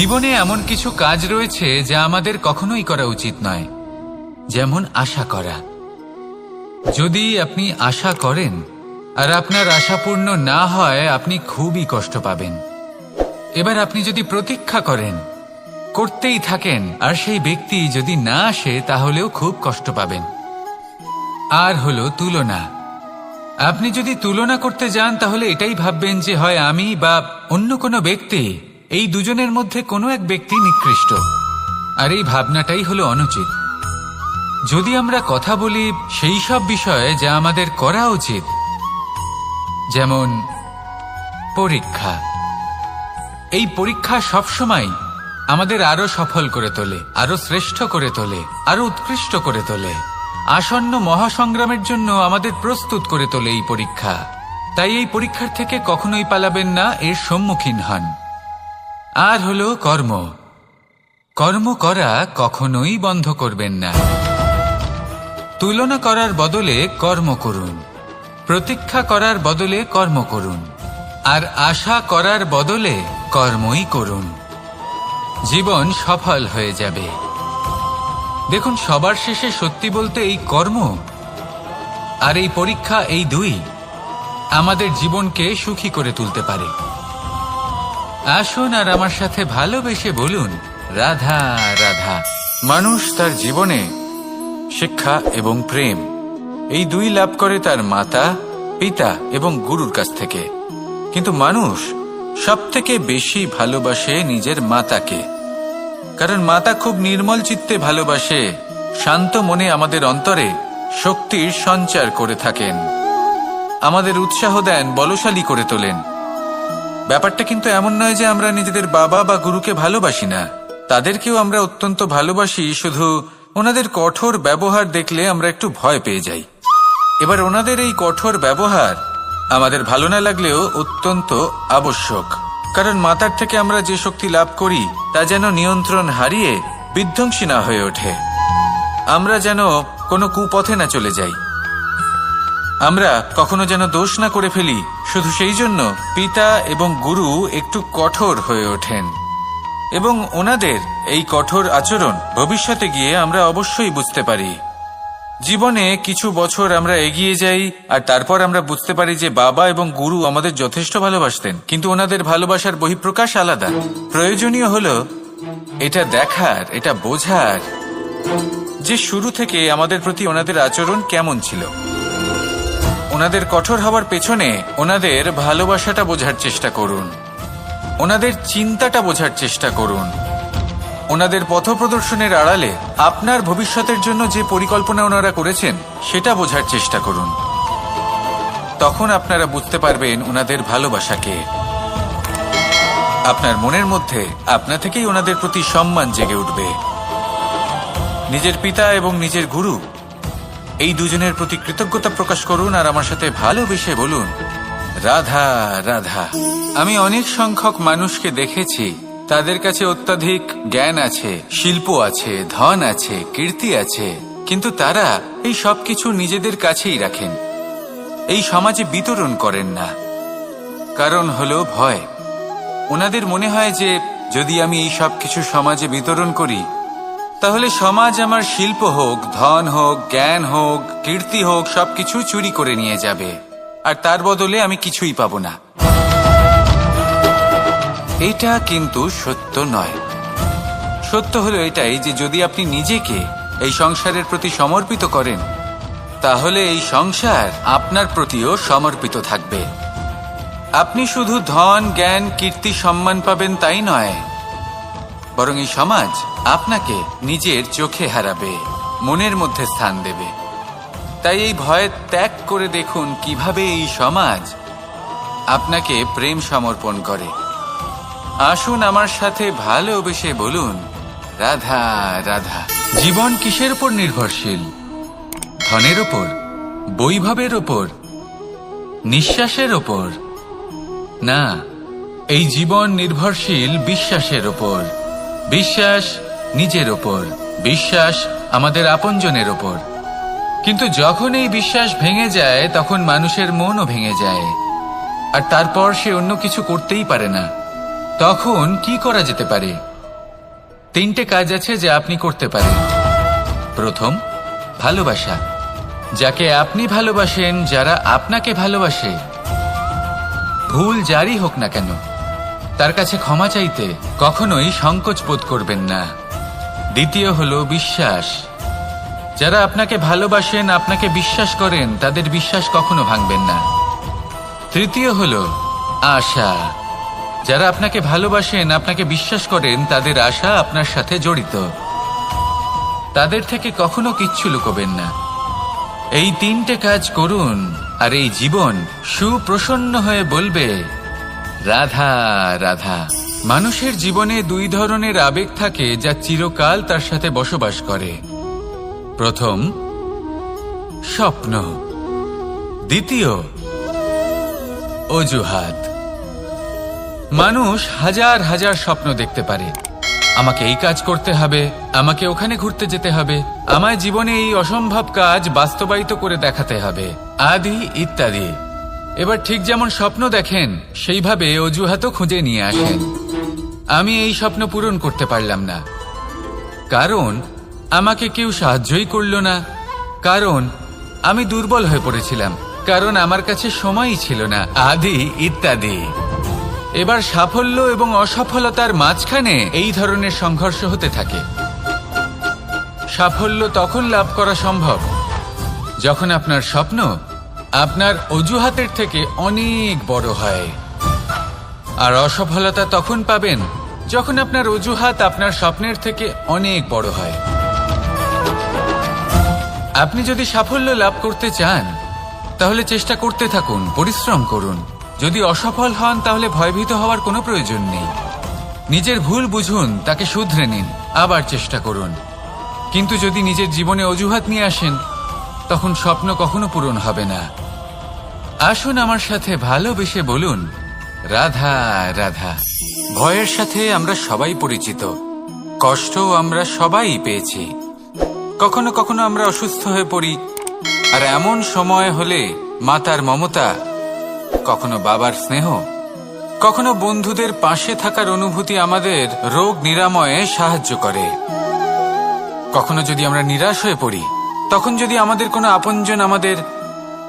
জীবনে এমন কিছু কাজ রয়েছে যা আমাদের কখনোই করা উচিত নয়, যেমন আশা করা। যদি আপনি আশা করেন আর আপনার আশা পূর্ণ না হয়, আপনি খুবই কষ্ট পাবেন। এবার আপনি যদি প্রতীক্ষা করেন, করতেই থাকেন, আর সেই ব্যক্তি যদি না আসে, তাহলেও খুব কষ্ট পাবেন। আর হলো তুলনা। আপনি যদি তুলনা করতে যান, তাহলে এটাই ভাববেন যে হয় আমি বা অন্য কোনো ব্যক্তি, এই দুজনের মধ্যে কোনো এক ব্যক্তি নিকৃষ্ট। আর এই ভাবনাটাই হলো অনুচিত। যদি আমরা কথা বলি সেই সব বিষয়ে যা আমাদের করা উচিত, যেমন পরীক্ষা। এই পরীক্ষা সবসময় আমাদের আরো সফল করে তোলে, আরো শ্রেষ্ঠ করে তোলে, আরো উৎকৃষ্ট করে তোলে। আসন্ন মহাসংগ্রামের জন্য আমাদের প্রস্তুত করে তোলে এই পরীক্ষা। তাই এই পরীক্ষার থেকে কখনোই পালাবেন না, এর সম্মুখীন হন। আর হলো কর্ম। কর্ম করা কখনোই বন্ধ করবেন না। তুলনা করার বদলে কর্ম করুন, প্রতীক্ষা করার বদলে কর্ম করুন, আর আশা করার বদলে কর্মই করুন। জীবন সফল হয়ে যাবে। দেখুন, সবার শেষে সত্যি বলতে এই কর্ম আর এই পরীক্ষা, এই দুই আমাদের জীবনকে সুখী করে তুলতে পারে। আসুন আর আমার সাথে ভালোবেসে বলুন, রাধা রাধা। মানুষ তার জীবনে শিক্ষা এবং প্রেম, এই দুই লাভ করে তার মাতা, পিতা এবং গুরুর কাছ থেকে। কিন্তু মানুষ সবথেকে বেশি ভালোবাসে নিজের মাতাকে, কারণ মাতা খুব নির্মল চিত্তে ভালোবাসে, শান্ত মনে আমাদের অন্তরে শক্তির সঞ্চার করে থাকেন, আমাদের উৎসাহ দেন, বলশালী করে তোলেন। ব্যাপারটা কিন্তু এমন নয় যে আমরা নিজেদের বাবা বা গুরুকে ভালোবাসি না, তাদেরকেও আমরা অত্যন্ত ভালোবাসি, শুধু ওনাদের কঠোর ব্যবহার দেখলে আমরা একটু ভয় পেয়ে যাই। এবার ওনাদের এই কঠোর ব্যবহার আমাদের ভালো না লাগলেও অত্যন্ত আবশ্যক, কারণ মাতার থেকে আমরা যে শক্তি লাভ করি তা যেন নিয়ন্ত্রণ হারিয়ে বিধ্বংসী না হয়ে ওঠে, আমরা যেন কোনো কুপথে না চলে যাই, আমরা কখনো যেন দোষ না করে ফেলি। শুধু সেই জন্য পিতা এবং গুরু একটু কঠোর হয়ে ওঠেন, এবং ওনাদের এই কঠোর আচরণ ভবিষ্যতে গিয়ে আমরা অবশ্যই বুঝতে পারি। জীবনে কিছু বছর আমরা এগিয়ে যাই আর তারপর আমরা বুঝতে পারি যে বাবা এবং গুরু আমাদের যথেষ্ট ভালোবাসতেন, কিন্তু ওনাদের ভালোবাসার বহিঃপ্রকাশ আলাদা। প্রয়োজনীয় হলো এটা দেখার, এটা বোঝার যে শুরু থেকে আমাদের প্রতি ওনাদের আচরণ কেমন ছিল। ওনাদের কঠোর হওয়ার পেছনে ওনাদের ভালোবাসাটা বোঝার চেষ্টা করুন, ওনাদের চিন্তাটা বোঝার চেষ্টা করুন, ওনাদের পথপ্রদর্শনের আড়ালে আপনার ভবিষ্যতের জন্য যে পরিকল্পনা ওনারা করেছেন সেটা বোঝার চেষ্টা করুন। তখন আপনারা বুঝতে পারবেন ওনাদের ভালোবাসাকে। আপনার মনের মধ্যে আপনা থেকেই ওনাদের প্রতি সম্মান জেগে উঠবে। নিজের পিতা এবং নিজের গুরু, এই দুজনের প্রতি কৃতজ্ঞতা প্রকাশ করুন আর আমার সাথে ভালোবেসে বলুন, রাধা রাধা। আমি অনেক সংখ্যক মানুষকে দেখেছি, তাদের কাছে অত্যাধিক জ্ঞান আছে, শিল্প আছে, ধন আছে, কীর্তি আছে, কিন্তু তারা এই সব কিছু নিজেদের কাছেই রাখেন, এই সমাজে বিতরণ করেন না। কারণ হলো ভয়। ওনাদের মনে হয় যে যদি আমি এই সব কিছু সমাজে বিতরণ করি, তাহলে সমাজ আমার শিল্প হোক, ধন হোক, জ্ঞান হোক, কীর্তি হোক, সবকিছু চুরি করে নিয়ে যাবে, আর তার বদলে আমি কিছুই পাবো না। এটা কিন্তু সত্য নয়। সত্য হলো এটাই যে যদি আপনি নিজেকে এই সংসারের প্রতি সমর্পিত করেন, তাহলে এই সংসার আপনার প্রতিও সমর্পিত থাকবে। আপনি শুধু ধন, জ্ঞান, কীর্তি, সম্মান পাবেন তাই নয়, বরং এই সমাজ আপনাকে নিজের চোখে হারাবে, মনের মধ্যে স্থান দেবে। তাই এই ভয় ত্যাগ করে দেখুন কিভাবে এই সমাজ আপনাকে প্রেম সমর্পণ করে। আসুন আমার সাথে ভালোবেসে বলুন, রাধা রাধা। জীবন কিসের উপর নির্ভরশীল? ধনের ওপর, বৈভবের ওপর, নিঃশ্বাসের ওপর? না, এই জীবন নির্ভরশীল বিশ্বাসের ওপর। বিশ্বাস নিজের ওপর, বিশ্বাস আমাদের আপনজনের ওপর। কিন্তু যখন এই বিশ্বাস ভেঙে যায়, তখন মানুষের মনও ভেঙে যায়, আর তারপর সে অন্য কিছু করতেই পারে না। তখন কি করা যেতে পারে? তিনটে কাজ আছে যা আপনি করতে পারেন। প্রথম, ভালোবাসা। যাকে আপনি ভালোবাসেন, যারা আপনাকে ভালোবাসে, ভুল যারই হোক না কেন, তার কাছে ক্ষমা চাইতে কখনোই সংকোচ বোধ করবেন না। দ্বিতীয় হলো বিশ্বাস। যারা আপনাকে ভালোবাসেন, আপনাকে বিশ্বাস করেন, তাদের বিশ্বাস কখনো ভাঙবেন না। তৃতীয় হলো আশা। যারা আপনাকে ভালোবাসেন, আপনাকে বিশ্বাস করেন, তাদের আশা আপনার সাথে জড়িত। তাদের থেকে কখনো কিচ্ছু লুকোবেন না। এই তিনটে কাজ করুন আর এই জীবন সুপ্রসন্ন হয়ে বলবে, রাধা রাধা। মানুষের জীবনে দুই ধরনের আবেগ থাকে যা চিরকাল তার সাথে বসবাস করে। প্রথম, স্বপ্ন। দ্বিতীয়, অজুহাত। মানুষ হাজার হাজার স্বপ্ন দেখতে পারে। আমাকে এই কাজ করতে হবে, আমাকে ওখানে ঘুরতে যেতে হবে, আমার জীবনে এই অসম্ভব কাজ বাস্তবায়িত করে দেখাতে হবে, আদি ইত্যাদি। এবার ঠিক যেমন স্বপ্ন দেখেন, সেইভাবে অজুহাতও খুঁজে নিয়ে আসেন। আমি এই স্বপ্ন পূরণ করতে পারলাম না, কারণ আমাকে কেউ সাহায্যই করল না, কারণ আমি দুর্বল হয়ে পড়েছিলাম, কারণ আমার কাছে সময়ই ছিল না, আদি ইত্যাদি। এবার সাফল্য এবং অসফলতার মাঝখানে এই ধরনের সংঘর্ষ হতে থাকে। সাফল্য তখন লাভ করা সম্ভব যখন আপনার স্বপ্ন আপনার অজুহাতের থেকে অনেক বড় হয়, আর অসফলতা তখন পাবেন যখন আপনার অজুহাত আপনার স্বপ্নের থেকে অনেক বড় হয়। আপনি যদি সাফল্য লাভ করতে চান, তাহলে চেষ্টা করতে থাকুন, পরিশ্রম করুন। যদি অসফল হন, তাহলে ভয়ভীত হওয়ার কোনো প্রয়োজন নেই। নিজের ভুল বুঝুন, তাকে শুধরে নিন, আবার চেষ্টা করুন। কিন্তু যদি নিজের জীবনে অজুহাত নিয়ে আসেন, তখন স্বপ্ন কখনো পূরণ হবে না। আসুন আমার সাথে ভালোবেসে বলুন, রাধা রাধা। ভয়ের সাথে আমরা সবাই পরিচিত, কষ্টও আমরা সবাই পেয়েছি। কখনো কখনো আমরা অসুস্থ হয়ে পড়ি, আর এমন সময় হলে মাতার মমতা, কখনো বাবার স্নেহ, কখনো বন্ধুদের পাশে থাকার অনুভূতি আমাদের রোগ নিরাময়ে সাহায্য করে। কখনো যদি আমরা নিরাশ হয়ে পড়ি, তখন যদি আমাদের কোনো আপনজন আমাদের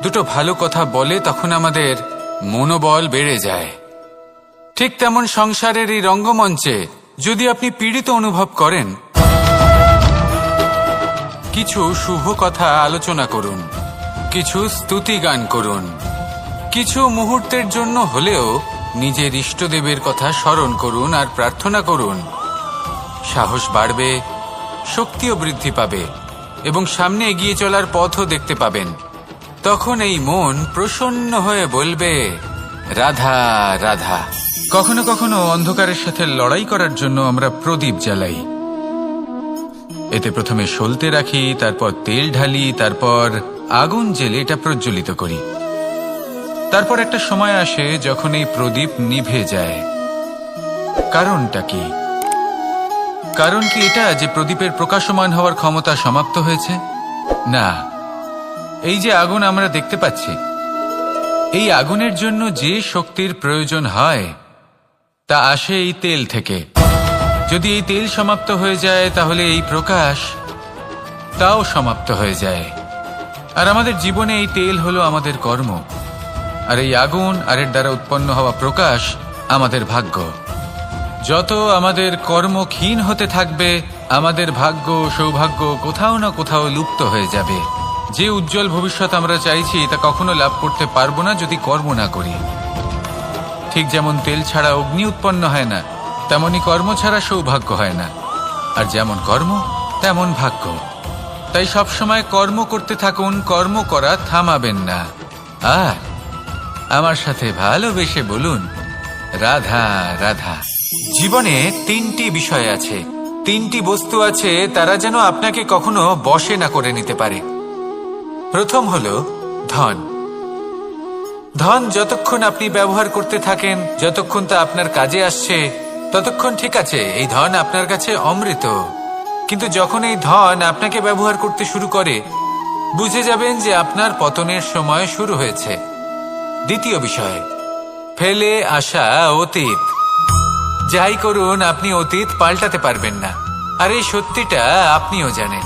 দুটো ভালো কথা বলে, তখন আমাদের মনোবল বেড়ে যায়। ঠিক তেমন সংসারের এই রঙ্গমঞ্চে যদি আপনি পীড়িত অনুভব করেন, কিছু শুভ কথা আলোচনা করুন, কিছু স্তুতি গান করুন, কিছু মুহূর্তের জন্য হলেও নিজের ইষ্টদেবের কথা স্মরণ করুন আর প্রার্থনা করুন। সাহস বাড়বে, শক্তিও বৃদ্ধি পাবে এবং সামনে এগিয়ে চলার পথও দেখতে পাবেন। তখন এই মন প্রসন্ন হয়ে বলবে, রাধা রাধা। কখনো কখনো অন্ধকারের সাথে লড়াই করার জন্য আমরা প্রদীপ জ্বালাই। এতে প্রথমে সলতে রাখি, তারপর তেল ঢালি, তারপর আগুন জেলে এটা প্রজ্বলিত করি। তারপর একটা সময় আসে যখন এই প্রদীপ নিভে যায়। কারণটা কি? কারণ কি এটা যে প্রদীপের প্রকাশমান হওয়ার ক্ষমতা সমাপ্ত হয়েছে? না, এই যে আগুন আমরা দেখতে পাচ্ছি, এই আগুনের জন্য যে শক্তির প্রয়োজন হয় তা আসে এই তেল থেকে। যদি এই তেল সমাপ্ত হয়ে যায়, তাহলে এই প্রকাশ তাও সমাপ্ত হয়ে যায়। আর আমাদের জীবনে এই তেল হলো আমাদের কর্ম, আর এই আগুন আর এর দ্বারা উৎপন্ন হওয়া প্রকাশ আমাদের ভাগ্য। যত আমাদের কর্ম ক্ষীণ হতে থাকবে, আমাদের ভাগ্য সৌভাগ্য কোথাও না কোথাও লুপ্ত হয়ে যাবে। যে উজ্জ্বল ভবিষ্যৎ আমরা চাইছি, তা কখনো লাভ করতে পারবো না যদি কর্ম না করি। ঠিক যেমন তেল ছাড়া অগ্নি উৎপন্ন হয় না, তেমনি কর্ম ছাড়া সৌভাগ্য হয় না। আর যেমন কর্ম তেমন ভাগ্য। তাই সবসময় কর্ম করতে থাকুন, কর্ম করা থামাবেন না। আর আমার সাথে ভালোবেসে বলুন, রাধা রাধা। জীবনে তিনটি বিষয় আছে, তিনটি বস্তু আছে, তারা যেন আপনাকে কখনো বশে না করে নিতে পারে। প্রথম হলো ধন। ধন যতক্ষণ আপনি ব্যবহার করতে থাকেন, যতক্ষণ তা আপনার কাজে আসছে, ততক্ষণ ঠিক আছে, এই ধন আপনার কাছে অমৃত। কিন্তু যখন এই ধন আপনাকে ব্যবহার করতে শুরু করে, বুঝে যাবেন যে আপনার পতনের সময় শুরু হয়েছে। দ্বিতীয় বিষয়, ফেলে আসা অতীত। যাই করুন, আপনি অতীত পাল্টাতে পারবেন না। আর এই সত্যিটা আপনিও জানেন,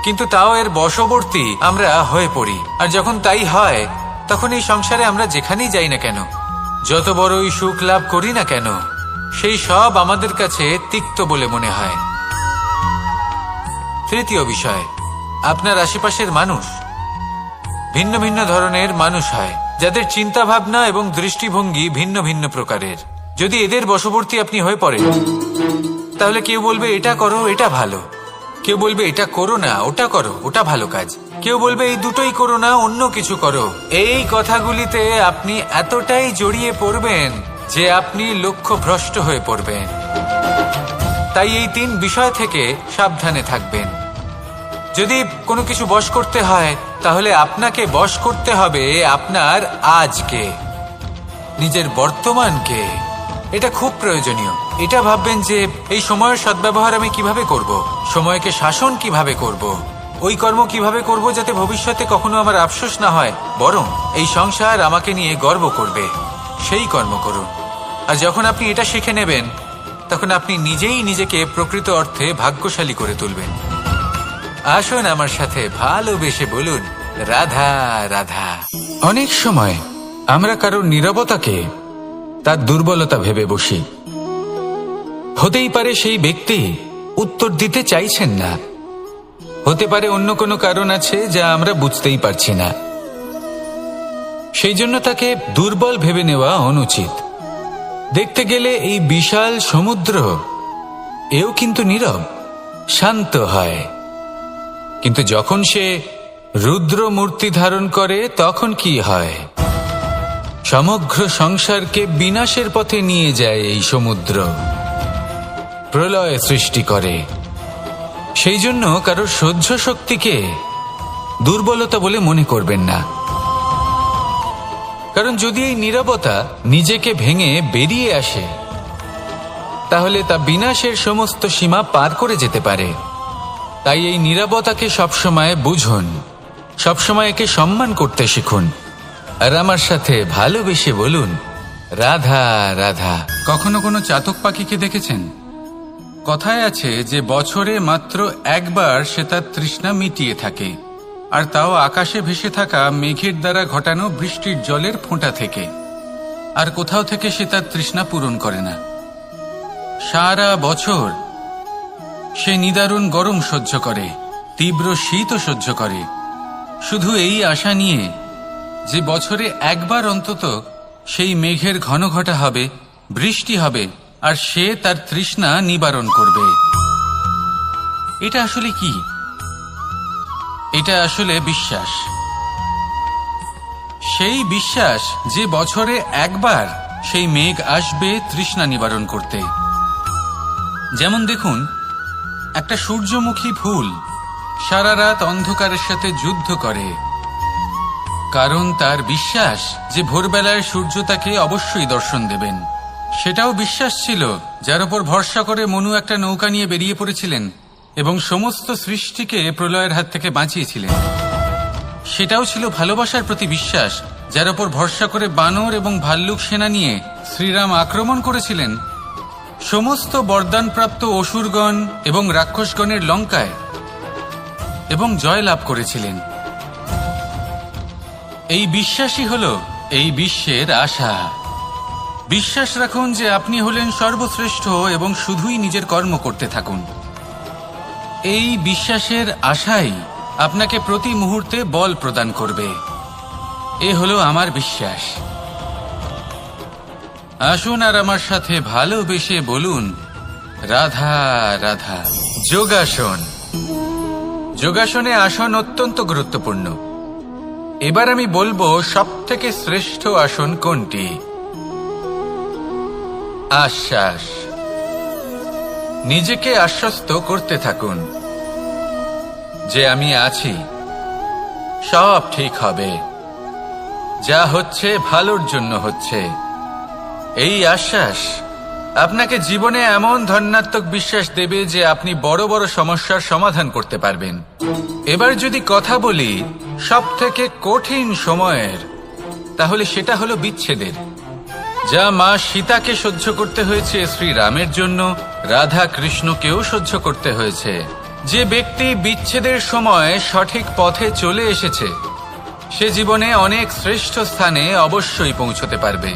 কিন্তু তাও এর বশবর্তী আমরা হয়ে পড়ি। আর যখন তাই হয়, তখন এই সংসারে আমরা যেখানেই যাই না কেন, যত বড়ই সুখ লাভ করি না কেন, সেই সব আমাদের কাছে তিক্ত বলে মনে হয়। তৃতীয় বিষয়, আপনার আশেপাশের মানুষ ভিন্ন ভিন্ন ধরনের মানুষ হয়, যাদের চিন্তা ভাবনা এবং দৃষ্টিভঙ্গি ভিন্ন ভিন্ন প্রকারের। যদি এদের বশবর্তী আপনি হয়ে পড়েন, তাহলে কেউ বলবে এটা করো, এটা ভালো, কেউ বলবে এটা করো না, ওটা করো, ওটা ভালো কাজ, কেউ বলবে এই দুটোই করো না, অন্য কিছু করো। এই কথাগুলিতে আপনি এতটাই জড়িয়ে পড়বেন যে আপনি লক্ষ্যভ্রষ্ট হয়ে পড়বেন। তাই এই 3 বিষয় থেকে সাবধানে থাকবেন। যদি কোনো কিছু বশ করতে হয়, তাহলে আপনাকে বশ করতে হবে আপনার আজকে, নিজের বর্তমানকে। এটা খুব প্রয়োজনীয়। এটা ভাববেন যে এই সময়ের সদ্ব্যবহার আমি কিভাবে করব, সময়কে শাসন কিভাবে করব, ওই কর্ম কিভাবে করব যাতে ভবিষ্যতে কখনো আমার আফসোস না হয়, বরং এই সংসার আমাকে নিয়ে গর্ব করবে, সেই কর্ম করুন। আর যখন আপনি এটা শিখে নেবেন, তখন আপনি নিজেই নিজেকে প্রকৃত অর্থে ভাগ্যশালী করে তুলবেন। আসুন আমার সাথে ভালোবেসে বলুন, রাধা রাধা। অনেক সময় আমরা কারোর নীরবতাকে তার দুর্বলতা ভেবে বসি। হতেই পারে সেই ব্যক্তি উত্তর দিতে চাইছেন না, হতে পারে অন্য কোনো কারণ আছে যা আমরা বুঝতেই পারছি না। সেই জন্য তাকে দুর্বল ভেবে নেওয়া অনুচিত। দেখতে গেলে এই বিশাল সমুদ্র এও কিন্তু নীরব, শান্ত হয়। কিন্তু যখন সে রুদ্র মূর্তি ধারণ করে, তখন কি হয়? সমগ্র সংসারকে বিনাশের পথে নিয়ে যায় এই সমুদ্র, প্রলয় সৃষ্টি করে। সেই জন্য কারোর সহ্য শক্তিকে দুর্বলতা বলে মনে করবেন না, কারণ যদি এই নীরবতা নিজেকে ভেঙে বেরিয়ে আসে, তাহলে তা বিনাশের সমস্ত সীমা পার করে যেতে পারে। তাই এই নীরবতাকে সবসময় বুঝুন, সবসময় একে সম্মান করতে শিখুন, আর আমার সাথে ভালোবেসে বলুন, রাধা রাধা। কখনো কোনো চাতক পাখিকে দেখেছেন? কথায় আছে যে বছরে মাত্র একবার সে তার তৃষ্ণা মিটিয়ে থাকে, আর তাও আকাশে ভেসে থাকা মেঘের দ্বারা ঘটানো বৃষ্টির জলের ফোঁটা থেকে। আর কোথাও থেকে সে তার তৃষ্ণা পূরণ করে না। সারা বছর সে নিদারুণ গরম সহ্য করে, তীব্র শীতও সহ্য করে, শুধু এই আশা নিয়ে যে বছরে একবার অন্তত সেই মেঘের ঘন ঘটা হবে, বৃষ্টি হবে, আর সে তার তৃষ্ণা নিবারণ করবে। এটা আসলে কি? এটা আসলে বিশ্বাস। সেই বিশ্বাস যে বছরে একবার সেই মেঘ আসবে তৃষ্ণা নিবারণ করতে। যেমন দেখুন, একটা সূর্যমুখী ফুল সারা রাত অন্ধকারের সাথে যুদ্ধ করে, কারণ তার বিশ্বাস যে ভোরবেলায় সূর্য তাকে অবশ্যই দর্শন দেবেন। সেটাও বিশ্বাস ছিল যার উপর ভরসা করে মনু একটা নৌকা নিয়ে বেরিয়ে পড়েছিলেন এবং সমস্ত সৃষ্টিকে প্রলয়ের হাত থেকে বাঁচিয়েছিলেন। সেটাও ছিল ভালোবাসার প্রতি বিশ্বাস, যার উপর ভরসা করে বানর এবং ভাল্লুক সেনা নিয়ে শ্রীরাম আক্রমণ করেছিলেন সমস্ত বরদানপ্রাপ্ত অসুরগণ এবং রাক্ষসগণের লঙ্কায়, এবং জয় লাভ করেছিলেন। এই বিশ্বাসই হল এই বিশ্বের আশা। বিশ্বাস রাখুন যে আপনি হলেন সর্বশ্রেষ্ঠ এবং শুধুই নিজের কর্ম করতে থাকুন। এই বিশ্বাসের আশাই আপনাকে প্রতি মুহূর্তে বল প্রদান করবে। এ হলো আমার বিশ্বাস। আসুন আর আমার সাথে ভালোবেসে বলুন, রাধা রাধা। যোগাসন। যোগাসনে আসন অত্যন্ত গুরুত্বপূর্ণ। এবার আমি বলবো সবথেকে শ্রেষ্ঠ আসন কোনটি। আশ্বাস। নিজেকে আশ্বস্ত করতে থাকুন যে আমি আছি, সব ঠিক হবে, যা হচ্ছে ভালোর জন্য হচ্ছে। এই আশ্বাস আপনাকে জীবনে এমন ধন্যাত্মক বিশ্বাস দেবে যে আপনি বড় বড় সমস্যার সমাধান করতে পারবেন। এবার যদি কথা বলি সবথেকে কঠিন সময়ের, তাহলে সেটা হলো বিচ্ছেদের, যা মা সীতাকে সহ্য করতে হয়েছে শ্রীরামের জন্য, রাধা কৃষ্ণকেও সহ্য করতে হয়েছে। যে ব্যক্তি বিচ্ছেদের সময় সঠিক পথে চলে এসেছে সে জীবনে অনেক শ্রেষ্ঠ স্থানে অবশ্যই পৌঁছতে পারবে।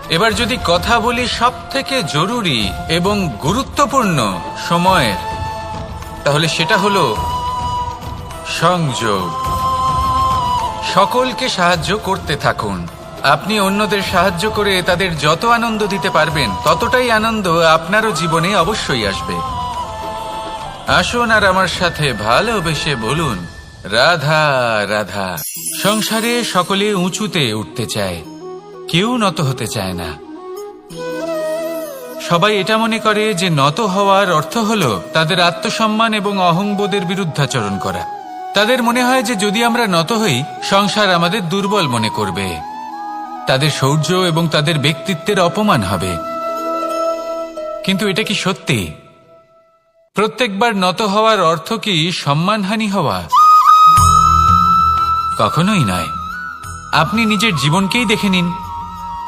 এবার যদি কথা বলি সবথেকে জরুরি এবং গুরুত্বপূর্ণ সময়ের, তাহলে সেটা হলো সংযোগ। সকলকে সাহায্য করতে থাকুন। আপনি অন্যদের সাহায্য করে তাদের যত আনন্দ দিতে পারবেন ততটাই আনন্দ আপনারও জীবনে অবশ্যই আসবে। আসুন আর আমার সাথে ভালোবেসে বলুন, রাধা রাধা। সংসারে সকলে উঁচুতে উঠতে চায়, কেউ নত হতে চায় না। সবাই এটা মনে করে যে নত হওয়ার অর্থ হলো তাদের আত্মসম্মান এবং অহংবোধের বিরুদ্ধাচরণ করা। তাদের মনে হয় যে যদি আমরা নত হই সংসার আমাদের দুর্বল মনে করবে, তাদের শৌর্য এবং তাদের ব্যক্তিত্বের অপমান হবে। কিন্তু এটা কি সত্যি? প্রত্যেকবার নত হওয়ার অর্থ কি সম্মানহানি হওয়া? কখনোই নয়। আপনি নিজের জীবনকেই দেখে নিন।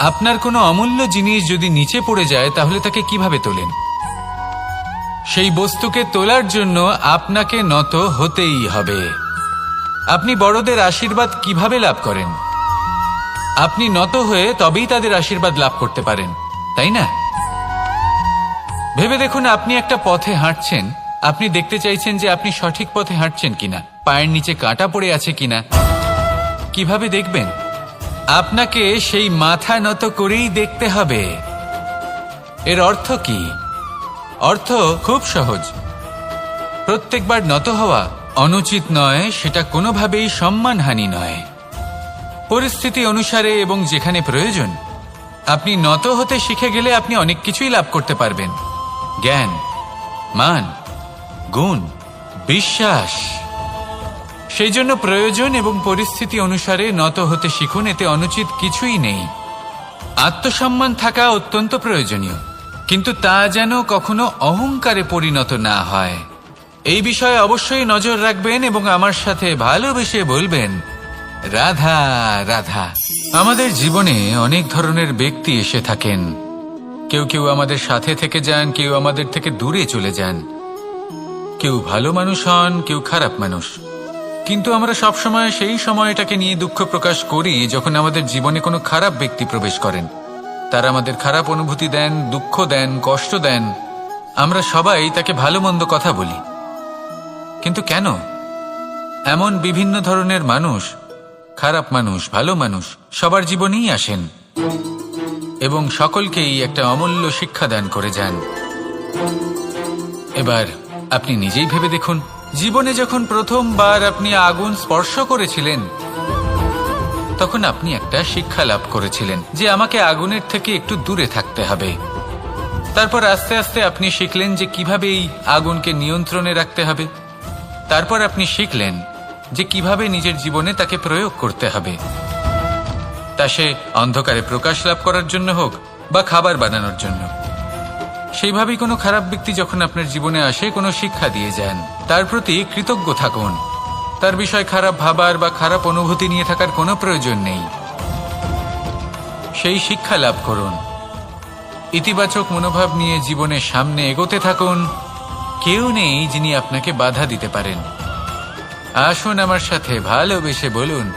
আপনার কোনো অমূল্য জিনিস যদি নিচে পড়ে যায় তাহলে তাকে কিভাবে তোলেন? সেই বস্তুকে তোলার জন্য আপনাকে নত হতেই হবে। আপনি বড়দের আশীর্বাদ কিভাবে লাভ করেন? আপনি নত হয়ে তবেই তাদের আশীর্বাদ লাভ করতে পারেন, তাই না? ভেবে দেখুন, আপনি একটা পথে হাঁটছেন, আপনি দেখতে চাইছেন যে আপনি সঠিক পথে হাঁটছেন কিনা, পায়ের নিচে কাঁটা পড়ে আছে কিনা। কিভাবে দেখবেন? আপনাকে সেই মাথা নত করেই দেখতে হবে। এর অর্থ কি? অর্থ খুব সহজ। প্রত্যেকবার নত হওয়া অনুচিত নয়, সেটা কোনোভাবেই সম্মানহানি নয়। পরিস্থিতি অনুসারে এবং যেখানে প্রয়োজন আপনি নত হতে শিখে গেলে আপনি অনেক কিছুই লাভ করতে পারবেন। জ্ঞান, মান, গুণ, বিশ্বাস। সেই জন্য প্রয়োজন এবং পরিস্থিতি অনুসারে নত হতে শিখুন, এতে অনুচিত কিছুই নেই। আত্মসম্মান থাকা অত্যন্ত প্রয়োজনীয়, কিন্তু তা যেন কখনো অহংকারে পরিণত না হয়। এই বিষয়ে অবশ্যই নজর রাখবেন এবং আমার সাথে ভালোবেসে বলবেন, রাধা রাধা। আমাদের জীবনে অনেক ধরনের ব্যক্তি এসে থাকেন। কেউ কেউ আমাদের সাথে থেকে যান, কেউ আমাদের থেকে দূরে চলে যান। কেউ ভালো মানুষ হন, কেউ খারাপ মানুষ। কিন্তু আমরা সবসময় সেই সময়টাকে নিয়ে দুঃখ প্রকাশ করি যখন আমাদের জীবনে কোনো খারাপ ব্যক্তি প্রবেশ করেন। তারা আমাদের খারাপ অনুভূতি দেন, দুঃখ দেন, কষ্ট দেন। আমরা সবাই তাকে ভালো মন্দ কথা বলি। কিন্তু কেন? এমন বিভিন্ন ধরনের মানুষ, খারাপ মানুষ, ভালো মানুষ সবার জীবনেই আসেন এবং সকলকেই একটা অমূল্য শিক্ষা দান করে যান। এবার আপনি নিজেই ভেবে দেখুন, জীবনে যখন প্রথমবার আপনি আগুন স্পর্শ করেছিলেন তখন আপনি একটা শিক্ষা লাভ করেছিলেন যে আমাকে আগুনের থেকে একটু দূরে থাকতে হবে। তারপর আস্তে আস্তে আপনি শিখলেন যে কিভাবে এই আগুনকে নিয়ন্ত্রণে রাখতে হবে। তারপর আপনি শিখলেন যে কিভাবে নিজের জীবনে তাকে প্রয়োগ করতে হবে, তা সে অন্ধকারে প্রকাশ লাভ করার জন্য হোক বা খাবার বানানোর জন্য। সেইভাবেই কোনো খারাপ ব্যক্তি যখন আপনার জীবনে আসে কোনো শিক্ষা দিয়ে যান, তার প্রতি কৃতজ্ঞ থাকুন। তার বিষয় খারাপ ভাবার বা খারাপ অনুভূতি নিয়ে থাকার কোনো প্রয়োজন নেই। সেই শিক্ষা লাভ করুন, ইতিবাচক মনোভাব নিয়ে জীবনের সামনে এগোতে থাকুন। কেউ নেই যিনি আপনাকে বাধা দিতে পারেন। আসুন আমার সাথে ভালোবেসে বলুন,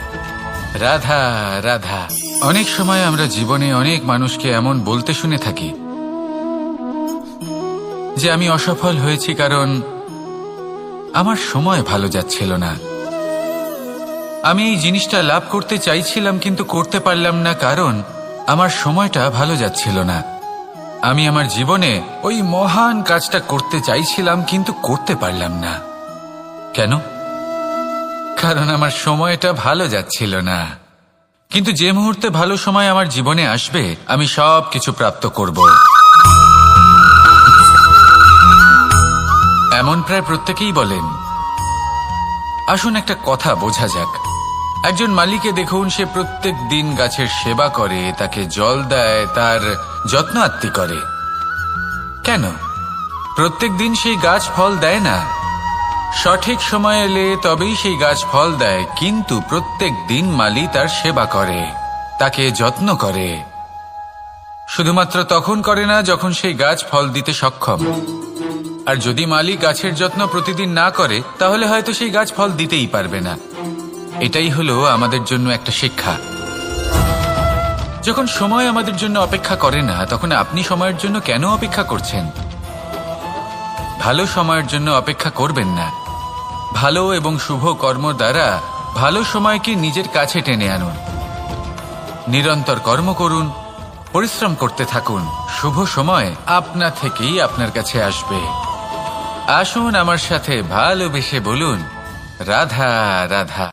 রাধা রাধা। অনেক সময় আমরা জীবনে অনেক মানুষকে এমন বলতে শুনে থাকি যে আমি অসফল হয়েছি কারণ আমার সময় ভালো যাচ্ছিল না। আমি এই জিনিসটা লাভ করতে চাইছিলাম কিন্তু করতে পারলাম না কারণ আমার সময়টা ভালো যাচ্ছিল না। আমি আমার জীবনে ওই মহান কাজটা করতে চাইছিলাম কিন্তু করতে পারলাম না। কেন? কারণ আমার সময়টা ভালো যাচ্ছিল না। কিন্তু যে মুহূর্তে ভালো সময় আমার জীবনে আসবে আমি সব কিছু প্রাপ্ত করব। এমন প্রায় প্রত্যেকেই বলেন। আসুন একটা কথা বোঝা যাক। একজন মালিকে দেখুন, সে প্রত্যেক দিন গাছের সেবা করে, তাকে জল দেয়, তার যত্ন আত্তি করে। কেন? প্রত্যেক দিন সেই গাছ ফল দেয় না। সঠিক সময় এলে তবেই সেই গাছ ফল দেয়, কিন্তু প্রত্যেক দিন মালি তার সেবা করে, তাকে যত্ন করে। শুধুমাত্র তখন করে না যখন সেই গাছ ফল দিতে সক্ষম। আর যদি মালি গাছের যত্ন প্রতিদিন না করে তাহলে হয়তো সেই গাছ ফল দিতেই পারবে না। এটাই হলো আমাদের জন্য একটা শিক্ষা। যখন সময় আমাদের জন্য অপেক্ষা করে না, তখন আপনি সময়ের জন্য কেন অপেক্ষা করছেন? ভালো সময়ের জন্য অপেক্ষা করবেন না। ভালো এবং শুভ কর্ম দ্বারা ভালো সময়কে নিজের কাছে টেনে আনুন। নিরন্তর কর্ম করুন, পরিশ্রম করতে থাকুন। শুভ সময় আপনা থেকেই আপনার কাছে আসবে। আসুন আমার সাথে ভালোবেসে বলুন, রাধা রাধা।